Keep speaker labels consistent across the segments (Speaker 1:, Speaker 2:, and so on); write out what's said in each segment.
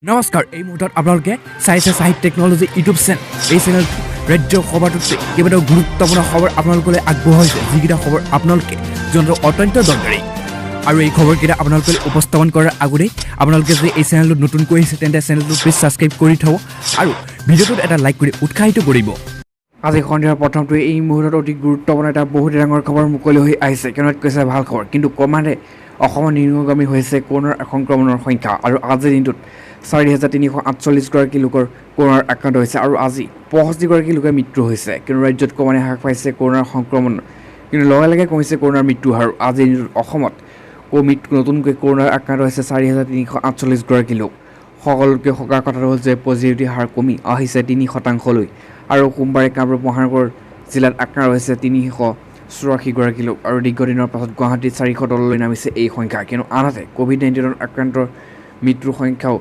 Speaker 1: নমস্কাৰ এই মুহূৰ্তত আপোনালোকে চাইছে সাহিত্য টেকনলজি ইউটিউব চেনেল এই চেনেল ৰাজ্যৰ খবৰটোতে কেইবাটাও গুৰুত্বপূৰ্ণ খবৰ আপোনালোকলৈ আগবঢ়াইছে যিকেইটা খবৰ আপোনালোকে জনাটো অত্যন্ত দৰকাৰী আৰু এই খবৰকেইটা আপোনালোকে উপস্থাপন কৰাৰ আগতেই আপোনালোকে যদি এই চেনেলটো নতুনকৈ আহিছে তেন্তে চেনেলটো প্লিজ ছাবস্ক্ৰাইব কৰি থ'ব আৰু ভিডিঅ'টোত এটা লাইক কৰি উৎসাহিত কৰিব আজি সন্ধিয়াৰ প্ৰথমটো এই মুহূৰ্তত অতি গুৰুত্বপূৰ্ণ এটা বহুত ডাঙৰ খবৰ মুকলি হৈ আহিছে কিয়নো কৈছে ভাল খবৰ কিন্তু ক্ৰমান্বয়ে অসমৰ নিম্নগামী হৈছে কৰোনাৰ সংক্ৰমণৰ সংখ্যা আৰু আজিৰ দিনটোত ৪,৩৪৮গৰাকী লোকৰ কৰোনাৰ আক্ৰান্ত হৈছে আৰু আজি ৬৫গৰাকী লোকৰ মৃত্যু হৈছে কিন্তু ৰাজ্যত ক্ৰমান্বয়ে হ্ৰাস পাইছে কৰোনাৰ সংক্ৰমণ কিন্তু লগে লগে কমিছে কৰোনাৰ মৃত্যু হাৰ আজিৰ দিনটোত অসমত নতুনকৈ কৰোনাৰ আক্ৰান্ত হৈছে ৪,৩৪৮গৰাকী লোক সকলোতকৈ সকাৰ কথাটো হ'ল যে পজিটিভিটি হাৰ কমি আহিছে ৩% আৰু সোমবাৰে কামৰূপ মহানগৰ জিলাত আক্ৰান্ত হৈছে ৩৮৪গৰাকী লোক আৰু দীৰ্ঘদিনৰ পাছত গুৱাহাটীত ৪০০ তললৈ নামিছে এই সংখ্যা কিন্তু আনহাতে ক'ভিড-১৯ৰ আক্ৰান্তৰ মৃত্যুৰ সংখ্যাও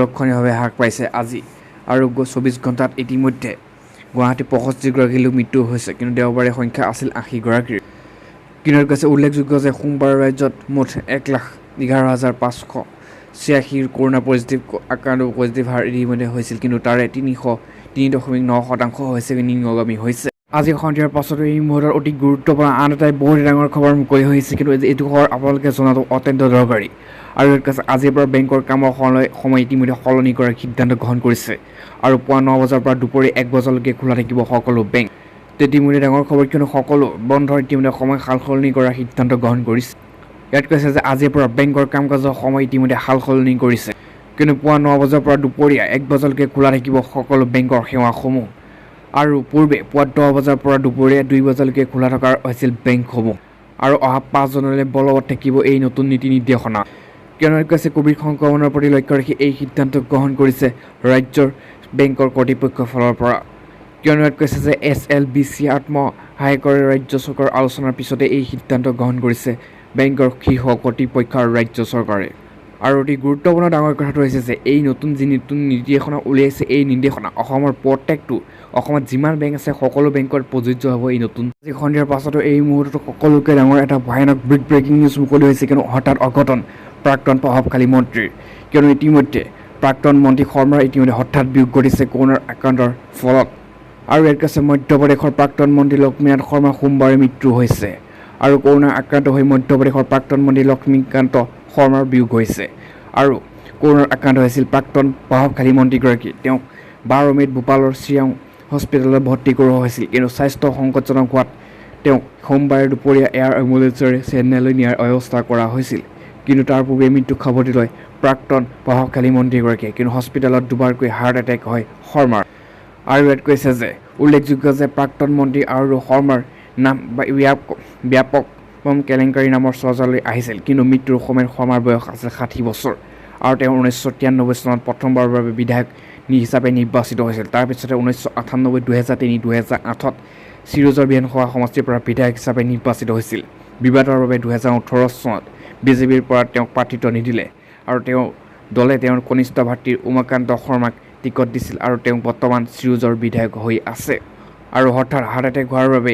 Speaker 1: লক্ষণীয়ভাৱে হ্ৰাস পাইছে আজি আৰু ২৪ ঘণ্টাত ইতিমধ্যে গুৱাহাটীত ৬৫গৰাকী লোক মৃত্যু হৈছে কিন্তু দেওবাৰে সংখ্যা আছিল ৮০গৰাকীৰ কিন্তু কৈছে উল্লেখযোগ্য যে সোমবাৰে ৰাজ্যত মুঠ ১,১১,৫৮৬ কৰোনা পজিটিভ হাৰ ইতিমধ্যে হৈছিল কিন্তু তাৰে ৩.৯% হৈছে নিম্নগামী হৈছে আজি সন্ধিয়াৰ পাছতো এই মুহূৰ্তৰ অতি গুৰুত্বপূৰ্ণ আন এটাই বহুত ডাঙৰ খবৰ মুকলি হৈছে কিন্তু এইটো খবৰ আপোনালোকে জনাটো অত্যন্ত দৰকাৰী আৰু আজিৰ পৰা বেংকৰ কামৰ সময় ইতিমধ্যে সলনি কৰাৰ সিদ্ধান্ত গ্ৰহণ কৰিছে আৰু পুৱা ৯ বজাৰ পৰা দুপৰীয়া ১ বজালৈকে খোলা থাকিব সকলো বেংক ইতিমধ্যে ডাঙৰ খবৰ কিয়নো সকলো বন্ধ ইতিমধ্যে সময় সাল সলনি কৰাৰ সিদ্ধান্ত গ্ৰহণ কৰিছে ইয়াত কৈছে যে আজিৰ পৰা বেংকৰ কাম কাজৰ সময় ইতিমধ্যে সাল সলনি কৰিছে কিন্তু পুৱা ৯ বজাৰ পৰা দুপৰীয়া ১ বজালৈকে খোলা থাকিব সকলো বেংকৰ সেৱাসমূহ আৰু পূৰ্বে পুৱা ১০ বজাৰ পৰা দুপৰীয়া ২ বজালৈকে খোলা থকা হৈছিল বেংকসমূহ আৰু অহা ৫ জুনলৈ বলবৎ থাকিব এই নতুন নীতি নিৰ্দেশনা কিয়নো কৈছে ক'ভিড সংক্ৰমণৰ প্ৰতি লক্ষ্য ৰাখি এই সিদ্ধান্ত গ্ৰহণ কৰিছে ৰাজ্যৰ বেংকৰ কৰ্তৃপক্ষৰ ফালৰ পৰা কিয়নো কৈছে যে SLBC আত্মসহায়কৰ ৰাজ্য চৰকাৰৰ আলোচনাৰ পিছতে এই সিদ্ধান্ত গ্ৰহণ কৰিছে বেংকৰ শীৰ্ষ কৰ্তৃপক্ষ আৰু ৰাজ্য চৰকাৰে আৰু অতি গুৰুত্বপূৰ্ণ ডাঙৰ কথাটো হৈছে যে এই নতুন নিৰ্দেশনা উলিয়াইছে এই নিৰ্দেশনা অসমৰ প্ৰত্যেকটো অসমত যিমান বেংক আছে সকলো বেংকত প্ৰযোজ্য হ'ব এই নতুন আজি সন্ধিয়াৰ পাছতো এই মুহূৰ্তত সকলোকে ডাঙৰ এটা ভয়ানক ব্ৰেকিং নিউজ মুকলি হৈছে কিয়নো হঠাৎ অঘটন প্ৰাক্তন প্ৰভাৱশালী মন্ত্ৰীৰ কিয়নো ইতিমধ্যে প্ৰাক্তন মন্ত্ৰী শৰ্মাৰ ইতিমধ্যে হঠাৎ বিয়োগ ঘটিছে কৰোনাৰ আক্ৰান্তৰ ফলত আৰু ইয়াত কৈছে মধ্যপ্ৰদেশৰ প্ৰাক্তন মন্ত্ৰী লক্ষ্মীনাথ শৰ্মাৰ সোমবাৰে মৃত্যু হৈছে আৰু কৰোনাৰ আক্ৰান্ত হৈ মধ্যপ্ৰদেশৰ প্ৰাক্তন মন্ত্ৰী লক্ষ্মীকান্ত শৰ্মাৰ বিয়োগ হৈছে আৰু কৰোনাৰ আক্ৰান্ত হৈছিল প্ৰাক্তন প্ৰভাৱশালী মন্ত্ৰীগৰাকী তেওঁক ১২ মে'ত ভূপালৰ শ্ৰীৰাম হস্পিটেলত ভৰ্তি কৰোৱা হৈছিল কিন্তু স্বাস্থ্য সংকটজনক হোৱাত তেওঁক সোমবাৰে দুপৰীয়া এয়াৰ এম্বুলেঞ্চেৰে চেন্নাইলৈ নিয়াৰ ব্যৱস্থা কৰা হৈছিল কিন্তু তাৰ পূৰ্বে মৃত্যুক সাৱটি লয় প্ৰাক্তন প্ৰভাৱশালী মন্ত্ৰীগৰাকীয়ে কিন্তু হস্পিটেলত দুবাৰকৈ হাৰ্ট এটেক হয় শৰ্মাৰ আৰু ইয়াত কৈছে যে উল্লেখযোগ্য যে প্ৰাক্তন মন্ত্ৰী আৰু শৰ্মাৰ নাম ব্যাপক কেলেংকাৰী নামৰ চৰ্চালৈ আহিছিল কিন্তু মৃত্যুৰ সময়ত শৰ্মাৰ বয়স আছিল ৬০ বছৰ আৰু তেওঁ ১৯৯৩ চনত প্ৰথমবাৰৰ বাবে বিধায়ক হিচাপে নিৰ্বাচিত হৈছিল তাৰপিছতে ১৯৯৮ ২০০৩ ২০০৮ত চিৰোজৰ বিধানসভা সমষ্টিৰ পৰা বিধায়ক হিচাপে নিৰ্বাচিত হৈছিল বিবাদৰ বাবে ২০১৮ চনত বিজেপিৰ পৰা তেওঁক প্ৰাৰ্থিত্ব নিদিলে আৰু দলে তেওঁৰ কনিষ্ঠ ভাতৃ উমাকান্ত শৰ্মাক টিকট দিছিল আৰু তেওঁ বৰ্তমান চিৰোজৰ বিধায়ক হৈ আছে আৰু হঠাৎ হাৰ্ট এটেক হোৱাৰ বাবে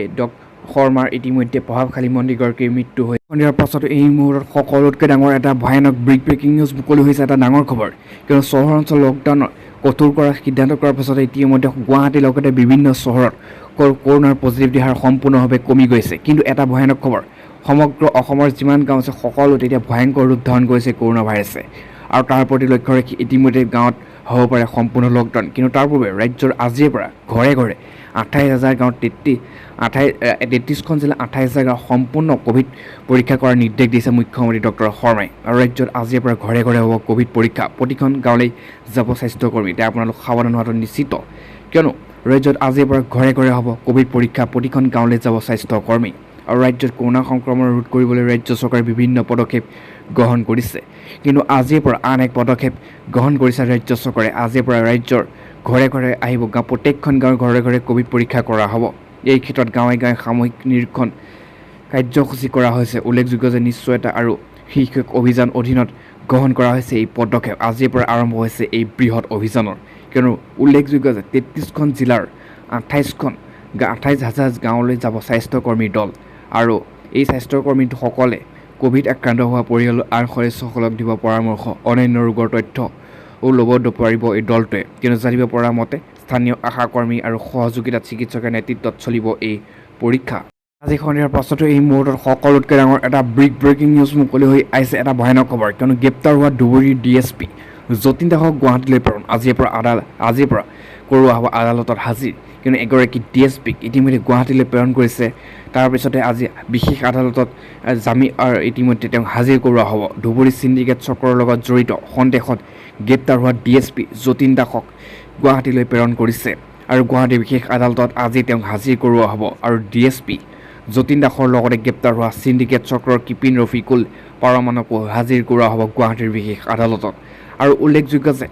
Speaker 1: শৰ্মাৰ ইতিমধ্যে প্ৰভাৱশালী মন্ত্ৰীগৰাকীৰ মৃত্যু হৈ সন্ধিয়াৰ পাছতো এই মুহূৰ্তত সকলোতকৈ ডাঙৰ এটা ভয়ানক ব্ৰেকিং নিউজ মুকলি হৈছে এটা ডাঙৰ খবৰ কিয়নো চহৰ অঞ্চল লকডাউনৰ কঠোৰ কৰাৰ সিদ্ধান্ত কৰাৰ পাছতে ইতিমধ্যে গুৱাহাটীৰ লগতে বিভিন্ন চহৰত কৰোনাৰ পজিটিভিটি হাৰ সম্পূৰ্ণভাৱে কমি গৈছে কিন্তু এটা ভয়ানক খবৰ সমগ্ৰ অসমৰ যিমান গাঁও আছে সকলোতে এতিয়া ভয়ংকৰ ৰূপ ধাৰণ কৰিছে কৰোনা ভাইৰাছে আৰু তাৰ প্ৰতি লক্ষ্য ৰাখি ইতিমধ্যে গাঁৱত হ'ব পাৰে সম্পূৰ্ণ লকডাউন কিন্তু তাৰ পূৰ্বে ৰাজ্যৰ আজিৰ পৰা ঘৰে ঘৰে ২৮,০০০ গাঁৱত ৩৩খন জিলা ২৮,০০০ গাঁৱত সম্পূৰ্ণ ক'ভিড পৰীক্ষা কৰাৰ নিৰ্দেশ দিছে মুখ্যমন্ত্ৰী ডক্টৰ শৰ্মাই আৰু ৰাজ্যত আজিৰ পৰা ঘৰে ঘৰে হ'ব ক'ভিড পৰীক্ষা প্ৰতিখন গাঁৱলৈ যাব স্বাস্থ্যকৰ্মী এতিয়া আপোনালোক সাৱধান হোৱাটো নিশ্চিত কিয়নো ৰাজ্যত আজিৰ পৰা ঘৰে ঘৰে হ'ব ক'ভিড পৰীক্ষা প্ৰতিখন গাঁৱলৈ যাব স্বাস্থ্যকৰ্মী আৰু ৰাজ্যত কৰোনা সংক্ৰমণ ৰোধ কৰিবলৈ ৰাজ্য চৰকাৰে বিভিন্ন পদক্ষেপ গ্ৰহণ কৰিছে কিন্তু আজিৰ পৰা আন এক পদক্ষেপ গ্ৰহণ কৰিছে ৰাজ্য চৰকাৰে আজিৰ পৰা ৰাজ্যৰ ঘৰে ঘৰে আহিব প্ৰত্যেকখন গাঁৱৰ ঘৰে ঘৰে ক'ভিড পৰীক্ষা কৰা হ'ব এই ক্ষেত্ৰত গাঁৱে গাঁৱে সামূহিক নিৰীক্ষণ কাৰ্যসূচী কৰা হৈছে উল্লেখযোগ্য যে নিশ্চয়তা আৰু শীৰ্ষক অভিযান অধীনত গ্ৰহণ কৰা হৈছে এই পদক্ষেপ আজিৰ পৰা আৰম্ভ হৈছে এই বৃহৎ অভিযানৰ কিয়নো উল্লেখযোগ্য যে ৩৩খন জিলাৰ ২৮,০০০ গাঁৱলৈ যাব স্বাস্থ্যকৰ্মীৰ দল আৰু এই স্বাস্থ্যকৰ্মীসকলে ক'ভিড আক্ৰান্ত হোৱা পৰিয়ালৰ আন সদস্যসকলক দিব পৰামৰ্শ অন্যান্য ৰোগৰ তথ্য ল'ব পাৰিব এই দলটোৱে কিন্তু জানিব পৰা মতে স্থানীয় আশাকৰ্মী আৰু সহযোগিতা চিকিৎসকৰ নেতৃত্বত চলিব এই পৰীক্ষা আজি সন্ধিয়াৰ পাছতো এই মুহূৰ্তত সকলোতকৈ ডাঙৰ এটা ব্ৰেকিং নিউজ মুকলি হৈ আহিছে এটা ভয়ানক খবৰ কিয়নো গ্ৰেপ্তাৰ হোৱা ধুবুৰীৰ DSP যতীন দাসক গুৱাহাটীলৈ প্ৰেৰণ আজিৰ পৰা কৰোৱা হ'ব আদালতত হাজিৰ কিয়নো এগৰাকী DSPক ইতিমধ্যে গুৱাহাটীলৈ প্ৰেৰণ কৰিছে তাৰপিছতে আজি বিশেষ আদালতত জামিন ইতিমধ্যে তেওঁক হাজিৰ কৰোৱা হ'ব ধুবুৰী চিণ্ডিকেট চক্ৰৰ লগত জড়িত সন্দেহত গ্ৰেপ্তাৰ হোৱা DSP যতীন দাসক গুৱাহাটীলৈ প্ৰেৰণ কৰিছে আৰু গুৱাহাটী বিশেষ আদালতত আজি তেওঁক হাজিৰ কৰোৱা হ'ব আৰু DSP যতীন দাসৰ লগতে গ্ৰেপ্তাৰ হোৱা চিণ্ডিকেট চক্ৰৰ কিপিন ৰফিকুল পাৰমানকো হাজিৰ কৰোৱা হ'ব গুৱাহাটীৰ বিশেষ আদালতত আৰু উল্লেখযোগ্য যে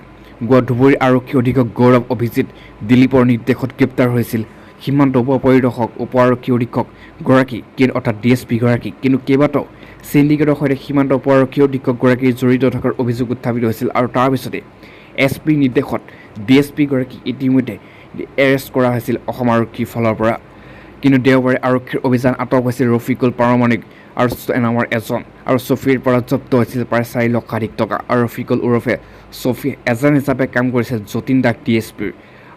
Speaker 1: ধুবুৰী আৰক্ষী অধীক্ষক গৌৰৱ অভিজিত দিলীপৰ নিৰ্দেশত গ্ৰেপ্তাৰ হৈছিল সীমান্ত উপপৰিদৰ্শক উপ আৰক্ষী অধীক্ষক গৰাকী অৰ্থাৎ DSP গৰাকী কিন্তু কেইবাটাও চিণ্ডিকেটৰ সৈতে সীমান্ত উপ আৰক্ষী অধীক্ষক গৰাকী জড়িত থকাৰ অভিযোগ উত্থাপিত হৈছিল আৰু তাৰপিছতে SP নিৰ্দেশত DSP গৰাকী ইতিমধ্যে এৰেষ্ট কৰা হৈছিল অসম আৰক্ষীৰ ফালৰ পৰা কিন্তু দেওবাৰে আৰক্ষীৰ অভিযান আটক হৈছিল ৰফিকুল পাৰমাণিক আৰু নামৰ এজন আৰু ছফিৰ পৰা জব্দ হৈছিল প্ৰায় 4 লক্ষাধিক টকা আৰু ৰফিকুল ওৰফে ছফি এজেণ্ট হিচাপে কাম কৰিছিল যতীন দাস DSPৰ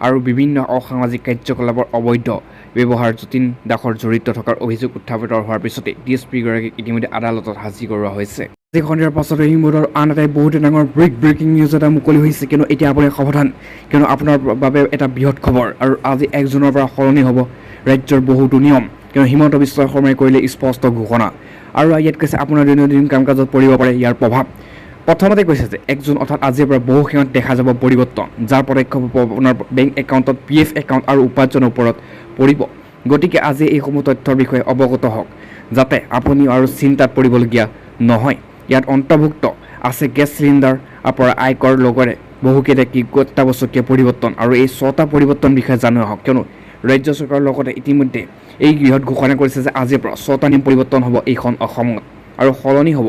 Speaker 1: আৰু বিভিন্ন অসামাজিক কাৰ্যকলাপৰ অবৈধ ব্যৱহাৰ যতীন দাসৰ জড়িত থকাৰ অভিযোগ উত্থাপিত হোৱাৰ পিছতে DSP গৰাকীক ইতিমধ্যে আদালতত হাজিৰ কৰোৱা হৈছে আজি সন্ধিয়াৰ পাছতে এই মুহূৰ্তৰ আন এটাই বহুত ডাঙৰ ব্ৰেকিং নিউজ এটা মুকলি হৈছে কিন্তু এতিয়া আপুনি সাৱধান কিয়নো আপোনাৰ বাবে এটা বৃহৎ খবৰ আৰু আজি 1 জুনৰ পৰা সলনি হ'ব ৰাজ্যৰ বহুতো নিয়ম কিয়নো হিমন্ত বিশ্ব শৰ্মাই কৰিলে স্পষ্ট ঘোষণা আৰু ইয়াত কৈছে আপোনাৰ দৈনন্দিন কাম কাজত পৰিব পাৰে ইয়াৰ প্ৰভাৱ প্ৰথমতে কৈছে যে 1 জুন অৰ্থাৎ আজিৰ পৰা বহু ক্ষেত্ৰত দেখা যাব পৰিৱৰ্তন যাৰ পদক্ষেপ আপোনাৰ বেংক একাউণ্টত PF একাউণ্ট আৰু উপাৰ্জনৰ ওপৰত পৰিব গতিকে আজি এইসমূহ তথ্যৰ বিষয়ে অৱগত হওক যাতে আপুনি আৰু চিন্তাত পৰিবলগীয়া নহয় ইয়াত অন্তৰ্ভুক্ত আছে গেছ চিলিণ্ডাৰ পৰা আয়কৰ লগতে বহুকেইটা অত্যাৱশ্যকীয় পৰিৱৰ্তন আৰু এই 6টা পৰিৱৰ্তন বিষয়ে জনোৱা হওক কিয়নো ৰাজ্য চৰকাৰৰ লগতে ইতিমধ্যে এই গৃহত ঘোষণা কৰিছে যে আজিৰ পৰা 6টা নিয়ম পৰিৱৰ্তন হ'ব এইখন অসমত আৰু সলনি হ'ব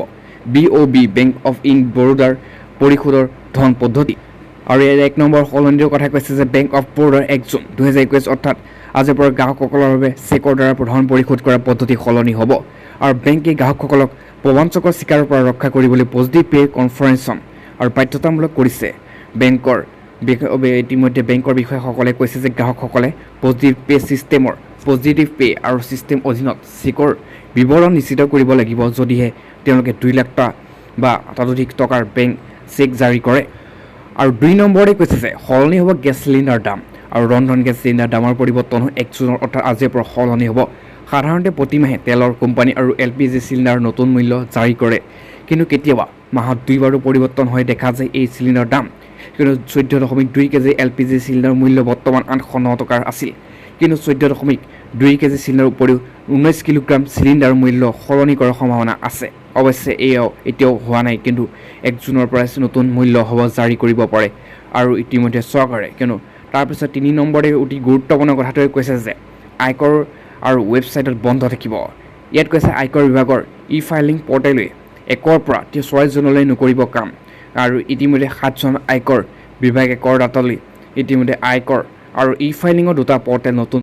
Speaker 1: BOB বেংক অফ বৰোদাৰ পৰিশোধৰ ধন পদ্ধতি আৰু ইয়াৰ 1 নম্বৰ সলনিৰ কথা কৈছে যে বেংক অফ বৰোদাৰ 1 জুন 2021 অৰ্থাৎ আজিৰ পৰা গ্ৰাহকসকলৰ বাবে চেকৰ দ্বাৰা ধন পৰিশোধ কৰাৰ পদ্ধতি সলনি হ'ব আৰু বেংকে গ্ৰাহকসকলক প্ৰবঞ্চকৰ চিকাৰৰ পৰা ৰক্ষা কৰিবলৈ পজিটিভ পে কনফাৰেঞ্চন আৰু বাধ্যতামূলক কৰিছে বেংকৰ ইতিমধ্যে বেংকৰ বিষয়াসকলে কৈছে যে গ্ৰাহকসকলে পজিটিভ পে আৰু চিষ্টেম অধীনত চেকৰ বিৱৰণ নিশ্চিত কৰিব লাগিব যদিহে তেওঁলোকে 2 লাখ টকা বা ততোধিক টকাৰ বেংক চেক জাৰি কৰে আৰু 2 নম্বৰে কৈছে যে সলনি হ'ব গেছ চিলিণ্ডাৰ দাম আৰু ৰন্ধন গেছ চিলিণ্ডাৰ দামৰ পৰিৱৰ্তন 1 জুনৰ অৰ্থাৎ আজিৰ পৰা সলনি হ'ব সাধাৰণতে প্ৰতিমাহে তেলৰ কোম্পানী আৰু LPG চিলিণ্ডাৰ নতুন মূল্য জাৰি কৰে কিন্তু কেতিয়াবা মাহত 2 বাৰো পৰিৱৰ্তন হৈ দেখা যায় এই চিলিণ্ডাৰ দাম কিন্তু 14.2 কেজি LPG চিলিণ্ডাৰ মূল্য বৰ্তমান 809 টকাৰ আছিল কিন্তু 14.2 কেজি চিলিণ্ডাৰ উপৰিও 19 কিলোগ্ৰাম চিলিণ্ডাৰ মূল্য সলনি কৰাৰ সম্ভাৱনা আছে অৱশ্যে এতিয়াও হোৱা নাই কিন্তু 1 জুনৰ পৰা নতুন মূল্য হ'ব জাৰি কৰিব পাৰে আৰু ইতিমধ্যে চৰকাৰে কিয়নো তাৰপিছত 3 নম্বৰে অতি গুৰুত্বপূৰ্ণ কথাটোৱে কৈছে যে আয়কৰ আৰু ৱেবছাইটত বন্ধ থাকিব ইয়াত কৈছে আয়কৰ বিভাগৰ ফাইলিং পৰ্টেলে 1 পৰা 6 জুনলৈ নকৰিব কাম আৰু ইতিমধ্যে 7 জন আয়কৰ বিভাগে কৰদাতালৈ ইতিমধ্যে আয়কৰ আৰু ফাইলিঙৰ 2টা পৰ্টেল নতুন